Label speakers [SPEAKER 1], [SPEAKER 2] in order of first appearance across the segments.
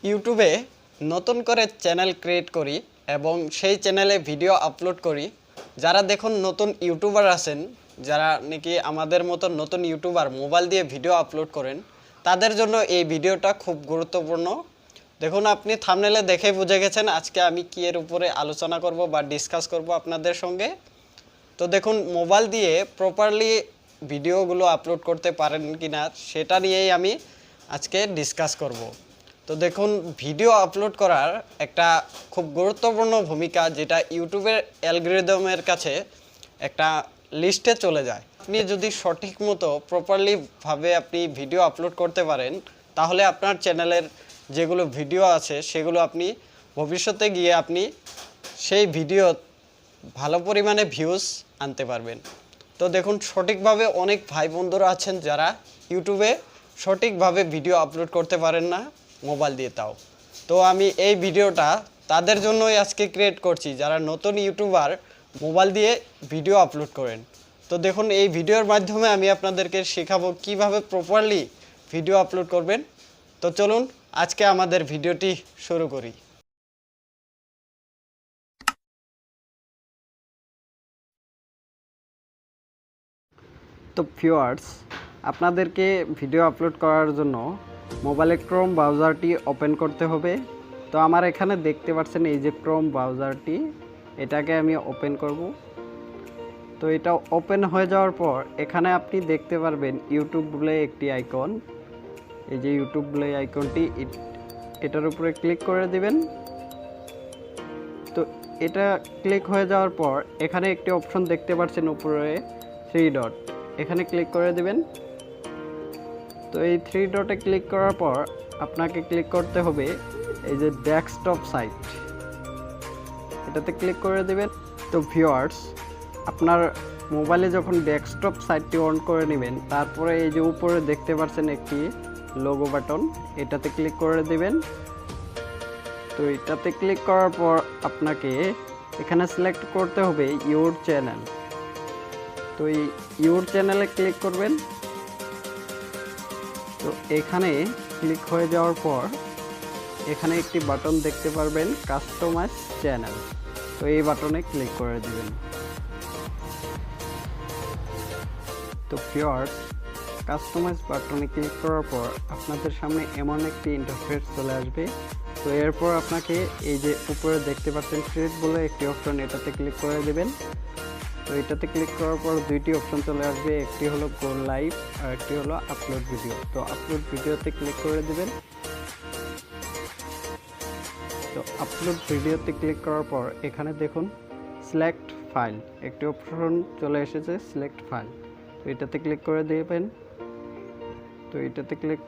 [SPEAKER 1] ইউটিউবে নতুন করে চ্যানেল ক্রিয়েট করি এবং সেই চ্যানেলে ভিডিও আপলোড করি। যারা দেখুন নতুন ইউটিউবার আছেন, যারা নাকি আমাদের মতো নতুন ইউটিউবার মোবাইল দিয়ে ভিডিও আপলোড করেন, তাদের জন্য এই ভিডিওটা খুব গুরুত্বপূর্ণ। দেখুন, আপনি থাম্বনেলে দেখে বুঝে গেছেন আজকে আমি কি এর উপরে আলোচনা করব বা ডিসকাস করব আপনাদের সঙ্গে। তো দেখুন, মোবাইল দিয়ে প্রপারলি ভিডিওগুলো আপলোড করতে পারেন কিনা সেটা নিয়েই আমি আজকে ডিসকাস করব। তো দেখুন, ভিডিও আপলোড করার একটা খুব গুরুত্বপূর্ণ ভূমিকা, যেটা ইউটিউবের অ্যালগরিদমের কাছে একটা লিস্টে চলে যায়। আপনি যদি সঠিক মতো প্রপারলিভাবে আপনি ভিডিও আপলোড করতে পারেন, তাহলে আপনার চ্যানেলের যেগুলো ভিডিও আছে সেগুলো আপনি ভবিষ্যতে গিয়ে আপনি সেই ভিডিও ভালো পরিমাণে ভিউজ আনতে পারবেন। তো দেখুন, সঠিকভাবে অনেক ভাই বন্ধুরা আছেন যারা ইউটিউবে সঠিকভাবে ভিডিও আপলোড করতে পারেন না মোবাইল দিয়ে। তাও তো আমি এই ভিডিওটা তাদের জন্যই আজকে ক্রিয়েট করছি, যারা নতুন ইউটিউবার মোবাইল দিয়ে ভিডিও আপলোড করেন। তো দেখুন, এই ভিডিওর মাধ্যমে আমি আপনাদেরকে শেখাবো কিভাবে প্রপারলি ভিডিও আপলোড করবেন। তো চলুন আজকে আমাদের ভিডিওটি শুরু করি। তো ভিউয়ার্স, আপনাদেরকে ভিডিও আপলোড করার জন্য মোবাইলে ক্রোম ব্রাউজারটি ওপেন করতে হবে। তো আমার এখানে দেখতে পাচ্ছেন এই যে ক্রোম ব্রাউজারটি, এটাকে আমি ওপেন করব। তো এটা ওপেন হয়ে যাওয়ার পর এখানে আপনি দেখতে পারবেন ইউটিউব বলে একটি আইকন। এই যে ইউটিউব বলে আইকনটি, এটার উপরে ক্লিক করে দিবেন। তো এটা ক্লিক হয়ে যাওয়ার পর এখানে একটি অপশন দেখতে পাচ্ছেন উপরে 3 ডট, এখানে ক্লিক করে দিবেন। তো এই 3 ডটে ক্লিক করার পর আপনাকে ক্লিক করতে হবে এই যে ডেস্কটপ সাইট, এটাতে ক্লিক করে দিবেন। তো ভিউয়ার্স, আপনার মোবাইলে যখন ডেস্কটপ সাইটটি অন করে নেবেন, তারপরে এই যে উপরে দেখতে পাচ্ছেন একটি লোগো বাটন, এটাতে ক্লিক করে দিবেন। তো এটাতে ক্লিক করার পর আপনাকে এখানে সিলেক্ট করতে হবে ইউর চ্যানেল। তো এই ইউর চ্যানেলে ক্লিক করবেন। তো এখানে ক্লিক হয়ে যাওয়ার পর এখানে একটি বাটন দেখতে পারবেন কাস্টমাইজ চ্যানেল। তো এই বাটনে ক্লিক করে দিবেন। তো ভিউয়ার্স, কাস্টমাইজ বাটনে ক্লিক করার পর আপনাদের সামনে এমন একটি ইন্টারফেস চলে আসবে। তো এরপর আপনাকে এই যে উপরে দেখতে পাচ্ছেন ক্রিয়েট বলে একটি অপশন, এটাতে ক্লিক করে দিবেন। তো এটাতে ক্লিক করার পর দুইটি অপশন চলে আসবে, একটি হলো গো লাইভ আর একটি হলো আপলোড ভিডিও। তো আপলোড ভিডিওতে ক্লিক করে দিবেন। তো আপলোড ভিডিওতে ক্লিক করার পর এখানে দেখুন সিলেক্ট ফাইল, একটি অপশন চলে এসেছে সিলেক্ট ফাইল। তো এটাতে ক্লিক করে দিবেন। তো এটাতে ক্লিক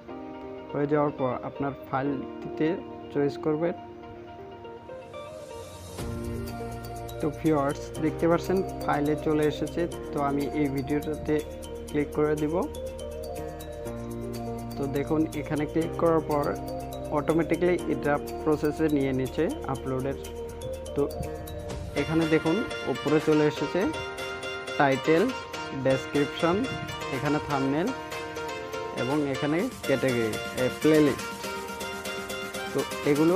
[SPEAKER 1] হয়ে যাওয়ার পর আপনার ফাইলটিতে চয়েস করবেন। তো ভিউয়ার্স, দেখতে পাচ্ছেন ফাইলে চলে এসেছে। তো আমি এই ভিডিওটাতে ক্লিক করে দিব। তো দেখুন, এখানে ক্লিক করার পর অটোমেটিক্যালি এটা প্রসেসে নিয়ে নিচ্ছে আপলোডের। তো এখানে দেখুন উপরে চলে এসেছে টাইটেল, ডেসক্রিপশন, এখানে থাম্বনেল এবং এখানে ক্যাটাগরি, প্লেলিস্ট। তো এগুলো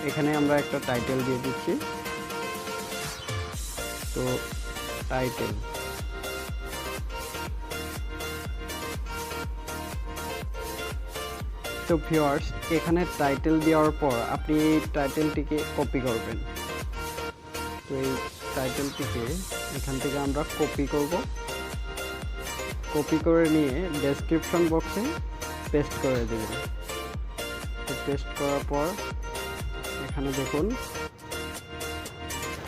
[SPEAKER 1] এখানে আমরা একটা টাইটেল দিয়ে দিচ্ছি। তো টাইটেল, তো ভিউয়ার্স, এখানে টাইটেল দেওয়ার পর আপনি এই টাইটেলটিকে কপি করবেন। তো এই টাইটেলটিকে এখান থেকে আমরা কপি করব। কপি করে নিয়ে ডেসক্রিপশন বক্সে পেস্ট করে দেবেন। তো পেস্ট করার পর এখানে দেখুন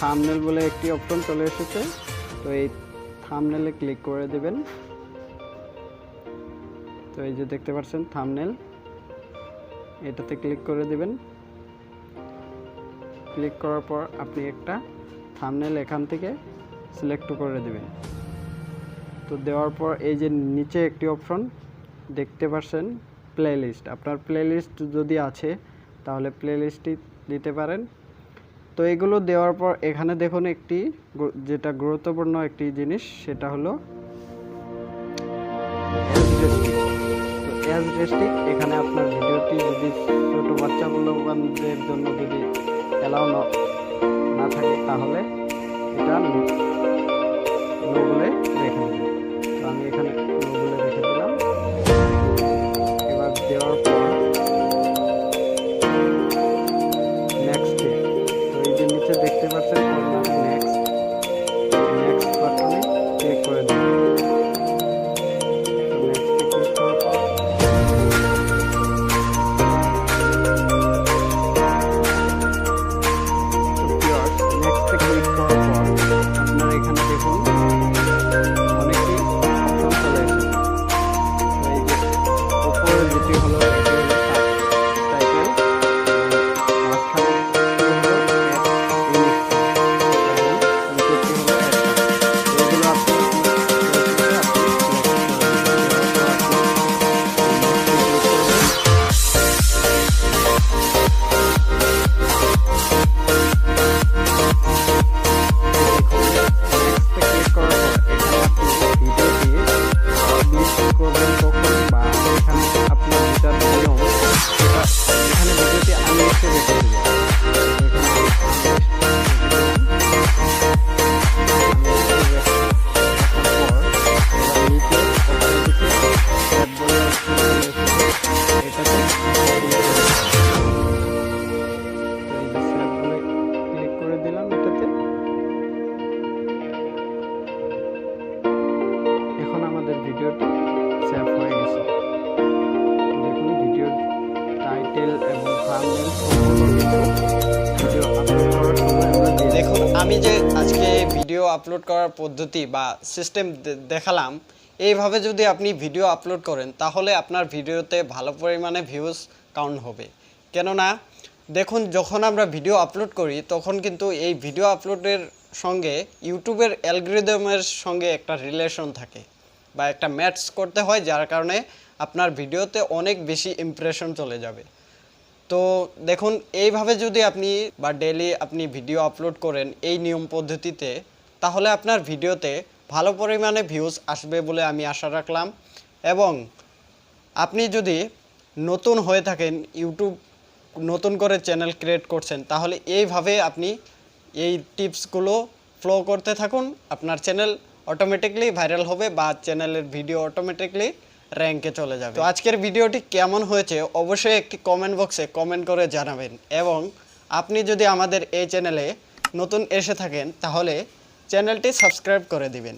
[SPEAKER 1] থাম্বনেল বলে একটি অপশন চলে এসেছে। তো এই থাম্বনেলে ক্লিক করে দেবেন। তো এই যে দেখতে পাচ্ছেন থাম্বনেল, এটাতে ক্লিক করে দিবেন। ক্লিক করার পর আপনি একটা থাম্বনেল এখান থেকে সিলেক্ট করে দিবেন। তো দেওয়ার পর এই যে নিচে একটি অপশন দেখতে পাচ্ছেন প্লেলিস্ট, আপনার প্লেলিস্ট যদি আছে তাহলে প্লেলিস্টটি দিতে পারেন। তো এগুলো দেওয়ার পর এখানে দেখুন একটি যেটা গুরুত্বপূর্ণ একটি জিনিস, সেটা হলো এজ রেস্ট্রিক্ট। এখানে আপনার ভিডিওটি যদি ছোট বাচ্চাগুলো পোলাপানদের জন্য যদি অ্যালাউ না থাকে তাহলে এটা নো বলে রেখে দেবেন। তো আমি এখানে নো বলে রেখে দিলাম। এবার দেওয়ার পর নেক্সট, তো এই যে নিচে দেখতে পাচ্ছেন নেক্সট বাটনে ক্লিক করে দিন। আমাদের ভিডিওটি সেভ হয়ে গেছে। দেখুন ভিডিওর টাইটেল এবং থাম্বনেল ভিডিও আপলোড করার সময় আমরা দেখুন আমি যে আজকে ভিডিও আপলোড করার পদ্ধতি বা সিস্টেম দেখালাম, এইভাবে যদি আপনি ভিডিও আপলোড করেন তাহলে আপনার ভিডিওতে ভালো পরিমাণে ভিউজ কাউন্ট হবে। কেননা দেখুন যখন আমরা ভিডিও আপলোড করি তখন কিন্তু এই ভিডিও আপলোডের সঙ্গে ইউটিউবের অ্যালগরিদমের সঙ্গে একটা রিলেশন থাকে বা একটা ম্যাচ করতে হয়, যার কারণে আপনার ভিডিওতে অনেক বেশি ইমপ্রেশন চলে যাবে। তো দেখুন এইভাবে যদি আপনি বা ডেইলি আপনি ভিডিও আপলোড করেন এই নিয়ম পদ্ধতিতে, তাহলে আপনার ভিডিওতে ভালো পরিমাণে ভিউজ আসবে বলে আমি আশা রাখলাম। এবং আপনি যদি নতুন হয়ে থাকেন, ইউটিউব নতুন করে চ্যানেল ক্রিয়েট করছেন, তাহলে এইভাবে আপনি এই টিপসগুলো ফলো করতে থাকুন, আপনার চ্যানেল অটোমেটিকলি ভাইরাল হবে বা চ্যানেলের ভিডিও অটোমেটিকলি র্যাঙ্কে চলে যাবে। তো আজকের ভিডিওটি কেমন হয়েছে অবশ্যই একটি কমেন্ট বক্সে কমেন্ট করে জানাবেন। এবং আপনি যদি আমাদের এই চ্যানেলে নতুন এসে থাকেন তাহলে চ্যানেলটি সাবস্ক্রাইব করে দিবেন।